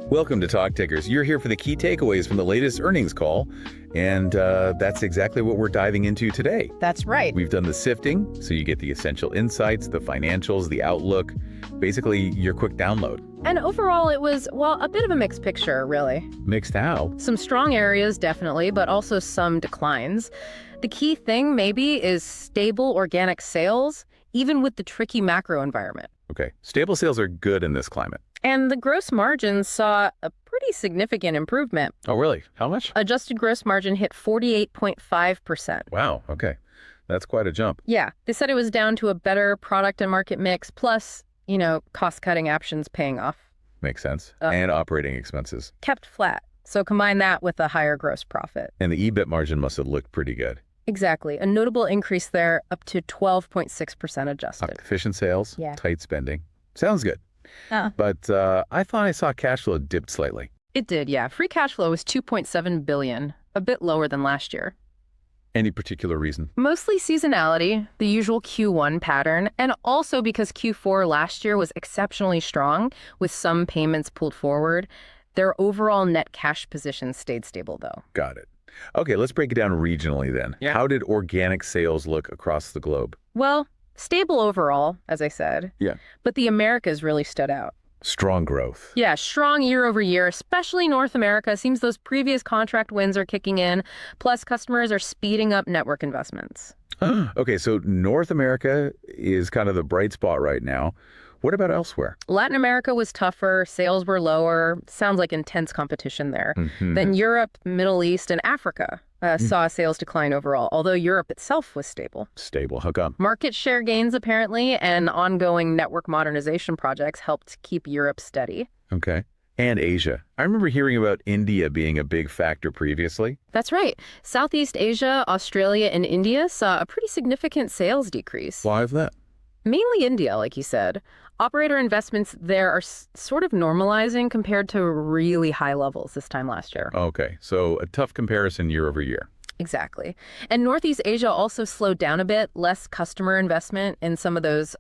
Welcome to Talk Tickers. You're here for the key takeaways from the latest earnings call, and that's exactly what we're diving into today. That's right. We've done the sifting, so you get the essential insights, the financials, the outlook, basically your quick download. And overall, it was, well, a bit of a mixed picture, really. Mixed how? Some strong areas, definitely, but also some declines. The key thing, maybe, is stable organic sales, even with the tricky macro environment. Okay, stable sales are good in this climate. And the gross margin saw a pretty significant improvement. Oh, really? How much? Adjusted gross margin hit 48.5%. Wow, okay. That's quite a jump. Yeah, they said it was down to a better product and market mix, plus, cost-cutting actions paying off. Makes sense. And operating expenses. Kept flat. So combine that with a higher gross profit. And the EBIT margin must have looked pretty good. Exactly. A notable increase there, up to 12.6% adjusted. Efficient sales, Yeah. tight spending. Sounds good. But I thought I saw cash flow dip slightly. It did, yeah. Free cash flow was $2.7 billion, a bit lower than last year. Any particular reason? Mostly seasonality, the usual Q1 pattern, and also because Q4 last year was exceptionally strong, with some payments pulled forward. Their overall net cash position stayed stable, though. Got it. Okay, let's break it down regionally then. Yeah. How did organic sales look across the globe? Well, stable overall, as I said. Yeah. But the Americas really stood out. Strong growth. Yeah, strong year over year, especially North America. Seems those previous contract wins are kicking in. Plus, customers are speeding up network investments. Okay, so North America is kind of the bright spot right now. What about elsewhere? Latin America was tougher, sales were lower. Sounds like intense competition there. Then Europe, Middle East, and Africa saw sales decline overall, although Europe itself was stable. Stable. How come? Market share gains, apparently, and ongoing network modernization projects helped keep Europe steady. Okay. And Asia. I remember hearing about India being a big factor previously. That's right. Southeast Asia, Australia, and India saw a pretty significant sales decrease. Why is that? Mainly India, like you said. Operator investments there are sort of normalizing compared to really high levels this time last year. Okay, so a tough comparison year over year. Exactly. And Northeast Asia also slowed down a bit, less customer investment in some of those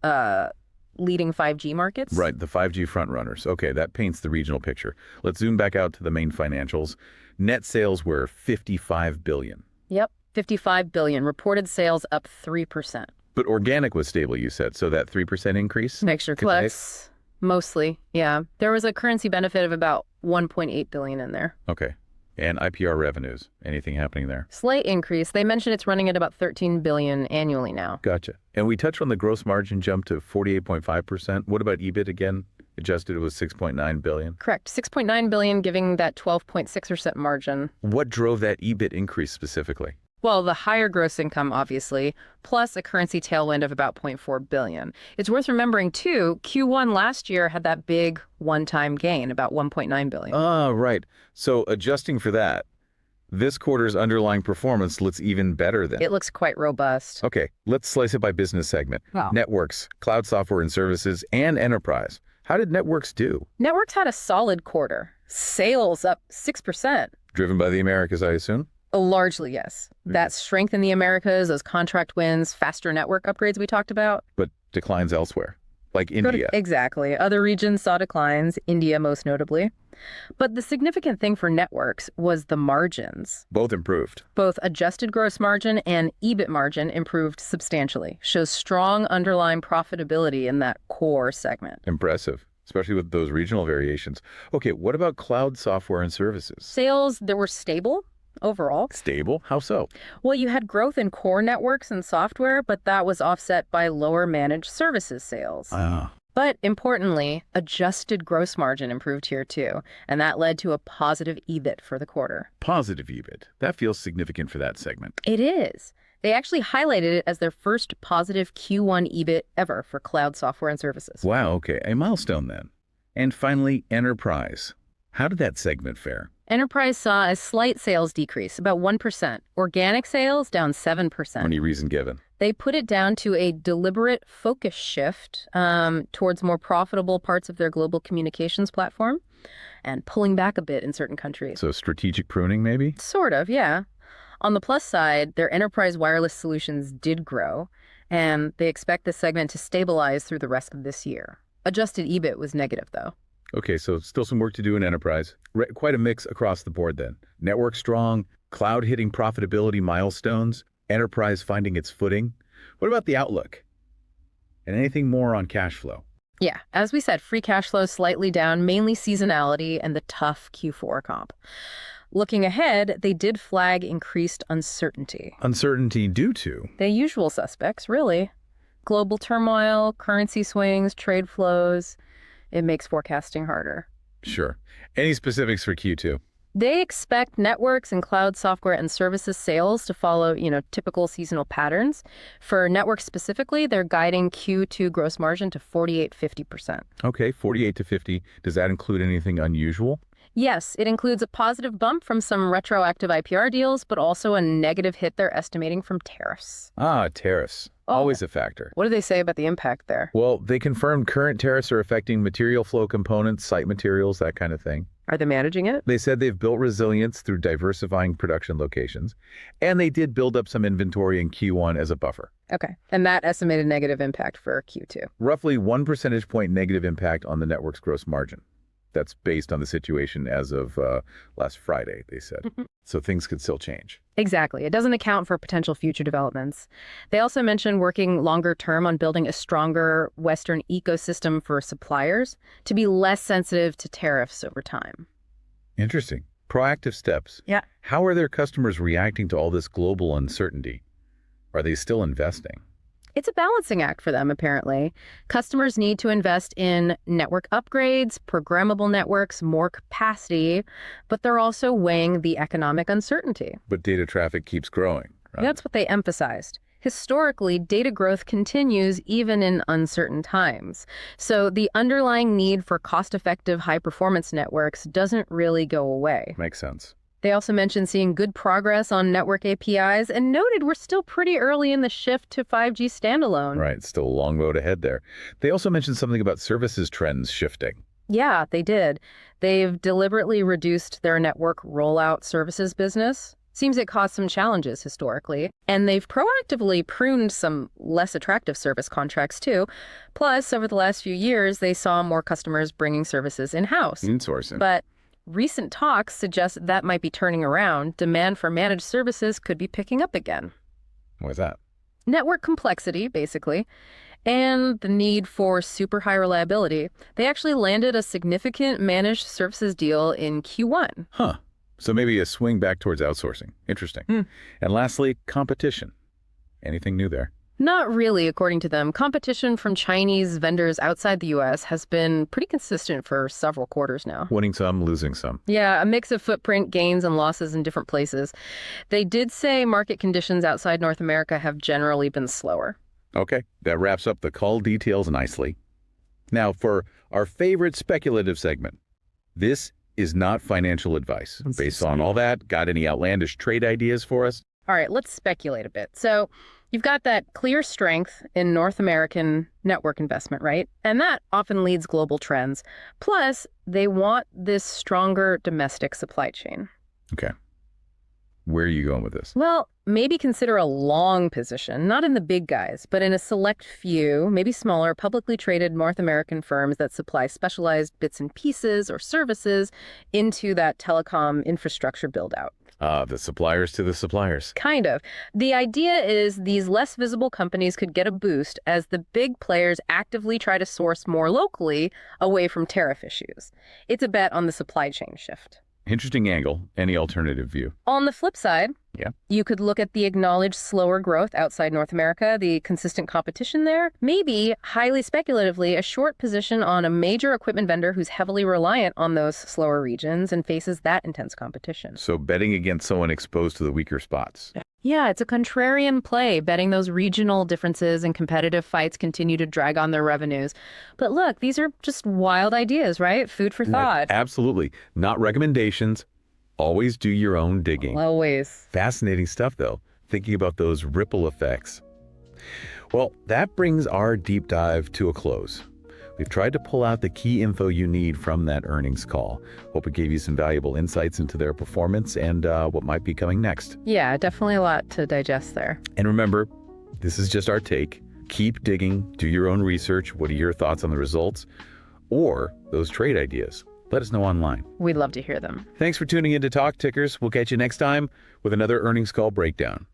leading 5G markets. Right, the 5G frontrunners. Okay, that paints the regional picture. Let's zoom back out to the main financials. Net sales were $55 billion. Yep, $55 billion. Reported sales up 3%. But organic was stable, you said, so that 3% increase? Mixture flex, mostly, yeah. There was a currency benefit of about $1.8 billion in there. Okay. And IPR revenues, anything happening there? Slight increase. They mentioned it's running at about $13 billion annually now. Gotcha. And we touched on the gross margin jump to 48.5%. What about EBIT again? Adjusted, it was $6.9 billion. Correct. $6.9 billion, giving that 12.6% margin. What drove that EBIT increase specifically? Well, the higher gross income, obviously, plus a currency tailwind of about $0.4 billion. It's worth remembering, too, Q1 last year had that big one-time gain, about $1.9 billion. Ah, right. So adjusting for that, this quarter's underlying performance looks even better then. It looks quite robust. Okay, let's slice it by business segment. Wow. Networks, cloud software and services, and enterprise. How did networks do? Networks had a solid quarter. Sales up 6%. Driven by the Americas, I assume? Largely, yes. That strength in the Americas, those contract wins, faster network upgrades we talked about. But declines elsewhere, like India. Exactly. Other regions saw declines, India most notably. But the significant thing for networks was the margins. Both improved. Both adjusted gross margin and EBIT margin improved substantially. Shows strong underlying profitability in that core segment. Impressive, especially with those regional variations. Okay, what about cloud software and services? Sales, they were stable. Overall. Stable? How so? Well, you had growth in core networks and software, but that was offset by lower managed services sales. But importantly, adjusted gross margin improved here too, and that led to a positive EBIT for the quarter. Positive EBIT. That feels significant for that segment. It is. They actually highlighted it as their first positive Q1 EBIT ever for cloud software and services. Wow, okay. A milestone then. And finally, enterprise. How did that segment fare? Enterprise saw a slight sales decrease, about 1%. Organic sales down 7%. Any reason given? They put it down to a deliberate focus shift towards more profitable parts of their global communications platform and pulling back a bit in certain countries. So strategic pruning, maybe? Sort of, yeah. On the plus side, their enterprise wireless solutions did grow, and they expect this segment to stabilize through the rest of this year. Adjusted EBIT was negative, though. Okay, so still some work to do in enterprise. Quite a mix across the board then. Network strong, cloud hitting profitability milestones, enterprise finding its footing. What about the outlook? And anything more on cash flow? Yeah, as we said, free cash flow slightly down, mainly seasonality and the tough Q4 comp. Looking ahead, they did flag increased uncertainty. Uncertainty due to? The usual suspects, really. Global turmoil, currency swings, trade flows. It makes forecasting harder. Sure. Any specifics for Q2? They expect networks and cloud software and services sales to follow, typical seasonal patterns. For networks specifically, they're guiding Q2 gross margin to 48-50%. Okay, 48 to 50. Does that include anything unusual? Yes, it includes a positive bump from some retroactive IPR deals, but also a negative hit they're estimating from tariffs. Ah, tariffs. Always a factor. What do they say about the impact there? Well, they confirmed current tariffs are affecting material flow components, site materials, that kind of thing. Are they managing it? They said they've built resilience through diversifying production locations, and they did build up some inventory in Q1 as a buffer. Okay, and that estimated negative impact for Q2? Roughly 1 percentage point negative impact on the network's gross margin. That's based on the situation as of last Friday, they said. So things could still change. Exactly. It doesn't account for potential future developments. They also mentioned working longer term on building a stronger Western ecosystem for suppliers to be less sensitive to tariffs over time. Interesting. Proactive steps. Yeah. How are their customers reacting to all this global uncertainty? Are they still investing? It's a balancing act for them, apparently. Customers need to invest in network upgrades, programmable networks, more capacity, but they're also weighing the economic uncertainty. But data traffic keeps growing, right? That's what they emphasized. Historically, data growth continues even in uncertain times. So the underlying need for cost-effective, high-performance networks doesn't really go away. Makes sense. They also mentioned seeing good progress on network APIs and noted we're still pretty early in the shift to 5G standalone. Right, still a long road ahead there. They also mentioned something about services trends shifting. Yeah, they did. They've deliberately reduced their network rollout services business. Seems it caused some challenges historically. And they've proactively pruned some less attractive service contracts too. Plus, over the last few years, they saw more customers bringing services in-house. Insourcing. But recent talks suggest that might be turning around. Demand for managed services could be picking up again. What's that? Network complexity, basically, and the need for super high reliability. They actually landed a significant managed services deal in Q1. Huh. So maybe a swing back towards outsourcing. Interesting. And lastly, competition. Anything new there? Not really, according to them. Competition from Chinese vendors outside the U.S. has been pretty consistent for several quarters now. Winning some, losing some. Yeah, a mix of footprint gains and losses in different places. They did say market conditions outside North America have generally been slower. Okay, that wraps up the call details nicely. Now, for our favorite speculative segment. This is not financial advice. Based on all that, got any outlandish trade ideas for us? All right, let's speculate a bit. So you've got that clear strength in North American network investment, right? And that often leads global trends. Plus, they want this stronger domestic supply chain. Okay. Where are you going with this? Well, maybe consider a long position, not in the big guys, but in a select few, maybe smaller, publicly traded North American firms that supply specialized bits and pieces or services into that telecom infrastructure build-out. The suppliers to the suppliers. Kind of. The idea is these less visible companies could get a boost as the big players actively try to source more locally away from tariff issues. It's a bet on the supply chain shift. Interesting angle. Any alternative view? On the flip side, Yeah. you could look at the acknowledged slower growth outside North America, the consistent competition there. Maybe, highly speculatively, a short position on a major equipment vendor who's heavily reliant on those slower regions and faces that intense competition. So betting against someone exposed to the weaker spots. Yeah, it's a contrarian play, betting those regional differences and competitive fights continue to drag on their revenues. But look, these are just wild ideas, right? Food for thought. Absolutely. Not recommendations. Always do your own digging. Always. Fascinating stuff, though, thinking about those ripple effects. Well, that brings our deep dive to a close. We've tried to pull out the key info you need from that earnings call. Hope it gave you some valuable insights into their performance and what might be coming next. Yeah, definitely a lot to digest there. And remember, this is just our take. Keep digging, do your own research. What are your thoughts on the results? or those trade ideas. Let us know online. We'd love to hear them. Thanks for tuning in to Talk Tickers. We'll catch you next time with another earnings call breakdown.